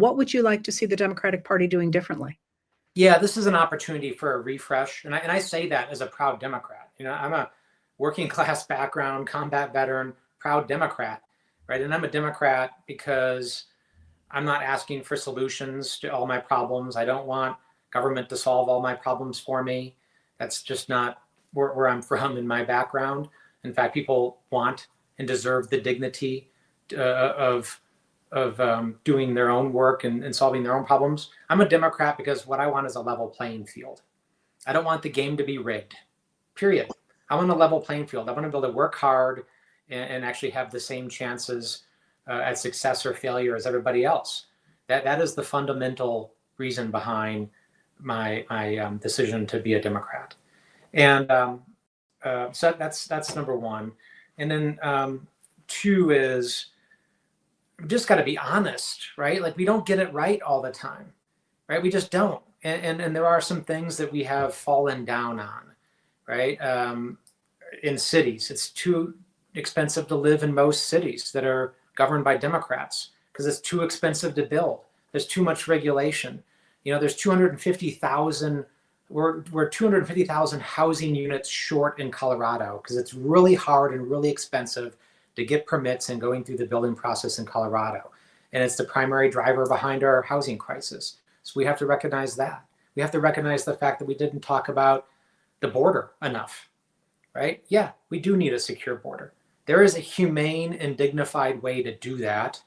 what would you like to see the Democratic Party doing differently? Yeah, this is an opportunity for a refresh. And I say that as a proud Democrat. I'm a working class background, combat veteran, proud Democrat, right? And I'm a Democrat because I'm not asking for solutions to all my problems. I don't want government to solve all my problems for me. That's just not where I'm from in my background. In fact, people want and deserve the dignity of doing their own work and solving their own problems. I'm a Democrat because what I want is a level playing field. I don't want the game to be rigged, period. I want a level playing field. I want to be able to work hard and actually have the same chances at success or failure as everybody else. That is the fundamental reason behind my decision to be a Democrat. And so that's number one. And then two is, we just got to be honest, right? Like, we don't get it right all the time, right? We just don't. And there are some things that we have fallen down on, right? In cities, it's too expensive to live in most cities that are governed by Democrats because it's too expensive to build. There's too much regulation. There's 250,000, we're 250,000 housing units short in Colorado because it's really hard and really expensive to get permits and going through the building process in Colorado. And it's the primary driver behind our housing crisis. So we have to recognize that. We have to recognize the fact that we didn't talk about the border enough, right? Yeah, we do need a secure border. There is a humane and dignified way to do that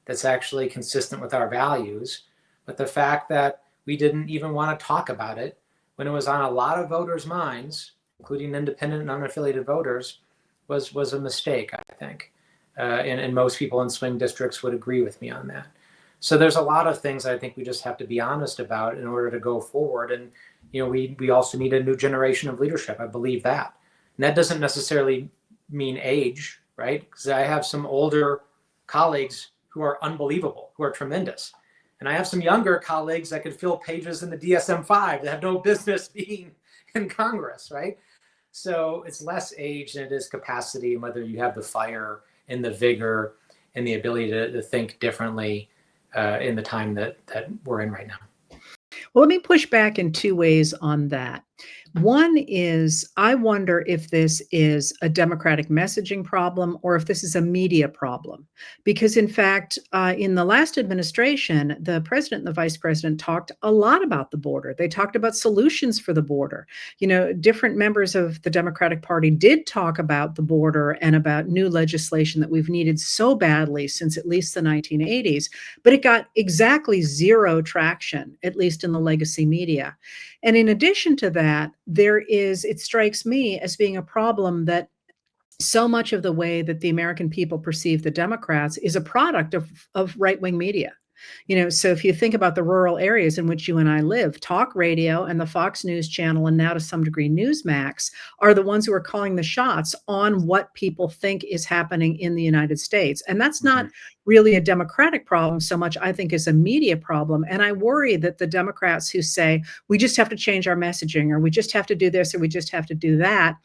that's actually consistent with our values. But the fact that we didn't even want to talk about it when it was on a lot of voters' minds, including independent and unaffiliated voters, was a mistake, I think. And most people in swing districts would agree with me on that. So there's a lot of things I think we just have to be honest about in order to go forward. And we also need a new generation of leadership. I believe that. And that doesn't necessarily mean age, right? Because I have some older colleagues who are unbelievable, who are tremendous. And I have some younger colleagues that could fill pages in the DSM-5 that have no business being in Congress, right? So it's less age than it is capacity, and whether you have the fire and the vigor and the ability to think differently in the time that we're in right now. Well, let me push back in two ways on that. One is, I wonder if this is a Democratic messaging problem or if this is a media problem. Because in fact, in the last administration, the president and the vice president talked a lot about the border. They talked about solutions for the border. Different members of the Democratic Party did talk about the border and about new legislation that we've needed so badly since at least the 1980s, but it got exactly zero traction, at least in the legacy media. And in addition to that, it strikes me as being a problem that so much of the way that the American people perceive the Democrats is a product of right-wing media. So if you think about the rural areas in which you and I live, talk radio and the Fox News channel, and now to some degree Newsmax, are the ones who are calling the shots on what people think is happening in the United States. And that's not really a Democratic problem so much, I think, as a media problem. And I worry that the Democrats who say, we just have to change our messaging, or we just have to do this, or we just have to do that,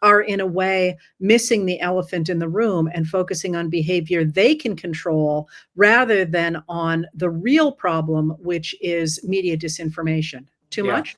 are in a way missing the elephant in the room and focusing on behavior they can control rather than on the real problem, which is media disinformation. Too much?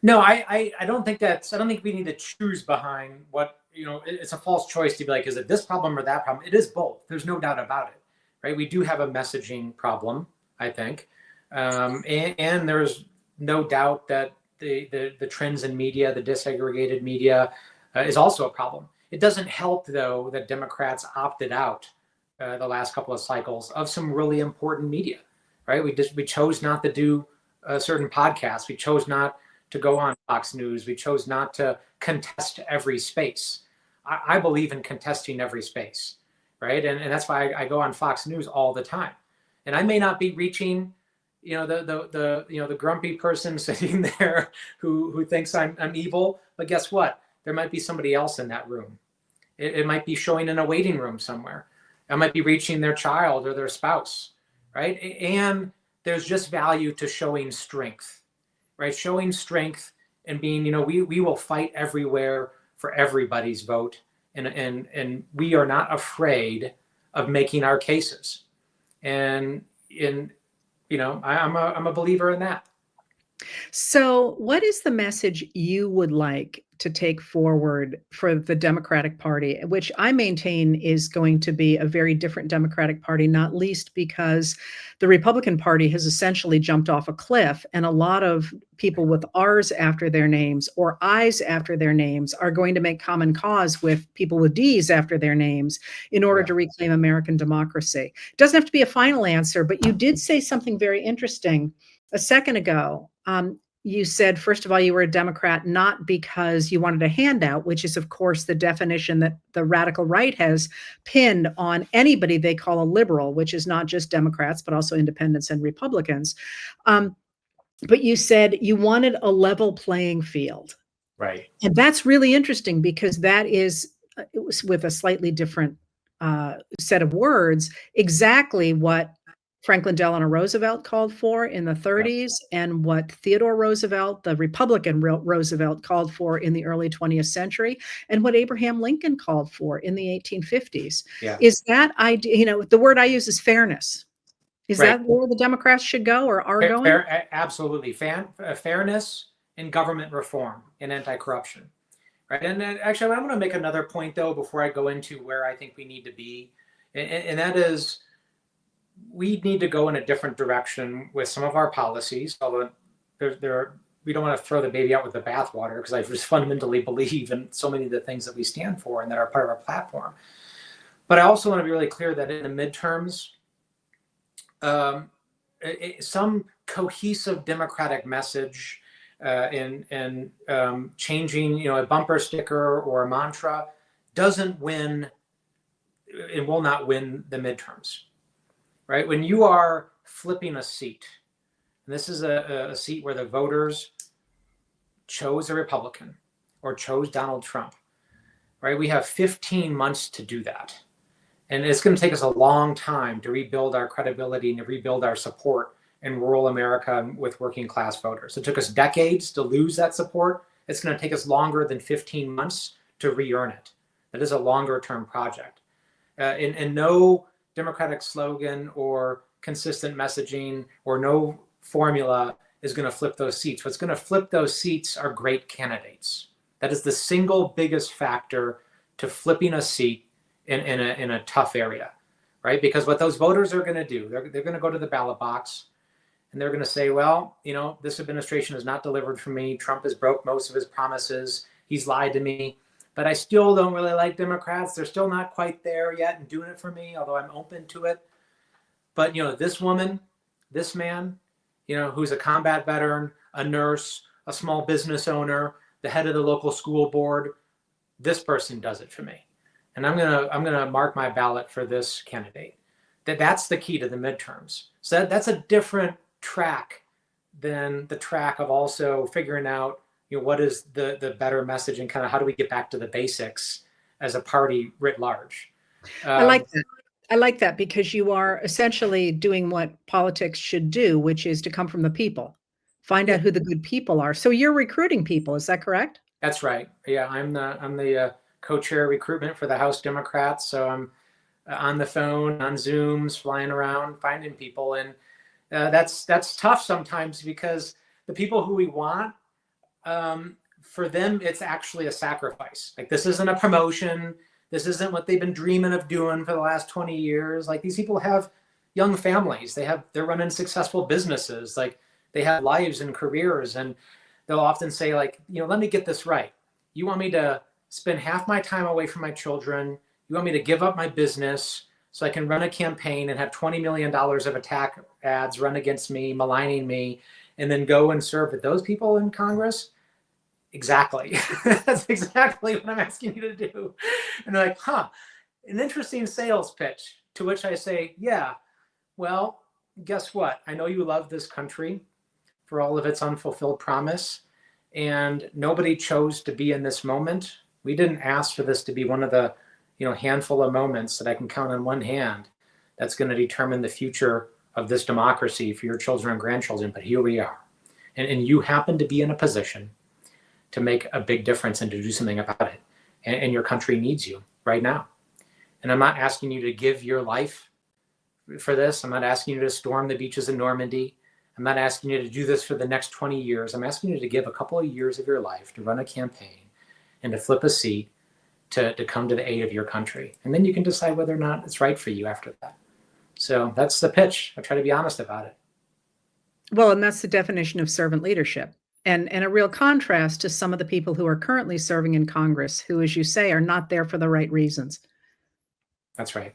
No, I don't think I don't think we need to choose behind what, it's a false choice to be like, is it this problem or that problem? It is both. There's no doubt about it, right? We do have a messaging problem, I think. And there's no doubt that the trends in media, the disaggregated media, is also a problem. It doesn't help, though, that Democrats opted out the last couple of cycles of some really important media, right? We chose not to do certain podcasts. We chose not to go on Fox News. We chose not to contest every space. I believe in contesting every space, right? And that's why I go on Fox News all the time. And I may not be reaching, the grumpy person sitting there who thinks I'm evil, but guess what? There might be somebody else in that room. It might be showing in a waiting room somewhere. I might be reaching their child or their spouse, right? And there's just value to showing strength, right? Showing strength and being, we will fight everywhere for everybody's vote. And we are not afraid of making our cases. And I'm a believer in that. So, what is the message you would like to take forward for the Democratic Party, which I maintain is going to be a very different Democratic Party, not least because the Republican Party has essentially jumped off a cliff, and a lot of people with R's after their names or I's after their names are going to make common cause with people with D's after their names in order Yeah. to reclaim American democracy. It doesn't have to be a final answer, but you did say something very interesting a second ago. You said, first of all, you were a Democrat not because you wanted a handout, which is, of course, the definition that the radical right has pinned on anybody they call a liberal, which is not just Democrats, but also independents and Republicans. Um, but you said you wanted a level playing field. Right. And that's really interesting because that is, it was with a slightly different set of words, exactly what Franklin Delano Roosevelt called for in the Yeah. 30s and what Theodore Roosevelt, the Republican Roosevelt, called for in the early 20th century, and what Abraham Lincoln called for in the 1850s. Yeah. Is that idea, the word I use is fairness. Is Right. that where the Democrats should go or are going? Absolutely. Fairness and government reform and anti-corruption. Right. And then actually, I'm going to make another point, though, before I go into where I think we need to be. And that is, we need to go in a different direction with some of our policies. Although we don't want to throw the baby out with the bathwater, because I just fundamentally believe in so many of the things that we stand for and that are part of our platform. But I also want to be really clear that in the midterms, some cohesive democratic message in changing, a bumper sticker or a mantra doesn't win and will not win the midterms, right? When you are flipping a seat, and this is a seat where the voters chose a Republican or chose Donald Trump, right? We have 15 months to do that. And it's going to take us a long time to rebuild our credibility and to rebuild our support in rural America with working class voters. It took us decades to lose that support. It's going to take us longer than 15 months to re-earn it. That is a longer term project. And no Democratic slogan or consistent messaging or no formula is going to flip those seats. What's going to flip those seats are great candidates. That is the single biggest factor to flipping a seat in a tough area, right? Because what those voters are going to do, they're going to go to the ballot box and they're going to say, well, this administration has not delivered for me. Trump has broke most of his promises. He's lied to me. But I still don't really like Democrats. They're still not quite there yet and doing it for me, although I'm open to it. But, this woman, this man, who's a combat veteran, a nurse, a small business owner, the head of the local school board, this person does it for me. And I'm gonna mark my ballot for this candidate. That's the key to the midterms. So that's a different track than the track of also figuring out, what is the better message and kind of how do we get back to the basics as a party writ large. I like that. I like that because you are essentially doing what politics should do, which is to come from the people, find out who the good people are. So you're recruiting people, is that correct? That's right. Yeah, I'm the co-chair recruitment for the House Democrats. So I'm on the phone, on Zooms, flying around, finding people, and that's tough sometimes because the people who we want, for them, it's actually a sacrifice. Like, this isn't a promotion. This isn't what they've been dreaming of doing for the last 20 years. Like, these people have young families. They're running successful businesses. Like, they have lives and careers, and they'll often say, like, let me get this right. You want me to spend half my time away from my children? You want me to give up my business so I can run a campaign and have $20 million of attack ads run against me, maligning me, and then go and serve with those people in Congress? Exactly. That's exactly what I'm asking you to do. And they're like, an interesting sales pitch. To which I say, yeah, well, guess what? I know you love this country for all of its unfulfilled promise, and nobody chose to be in this moment. We didn't ask for this to be one of the, handful of moments that I can count on one hand that's going to determine the future of this democracy for your children and grandchildren. But here we are. And you happen to be in a position to make a big difference and to do something about it. And your country needs you right now. And I'm not asking you to give your life for this. I'm not asking you to storm the beaches in Normandy. I'm not asking you to do this for the next 20 years. I'm asking you to give a couple of years of your life to run a campaign and to flip a seat to come to the aid of your country. And then you can decide whether or not it's right for you after that. So that's the pitch. I try to be honest about it. Well, and that's the definition of servant leadership. And a real contrast to some of the people who are currently serving in Congress, who, as you say, are not there for the right reasons. That's right.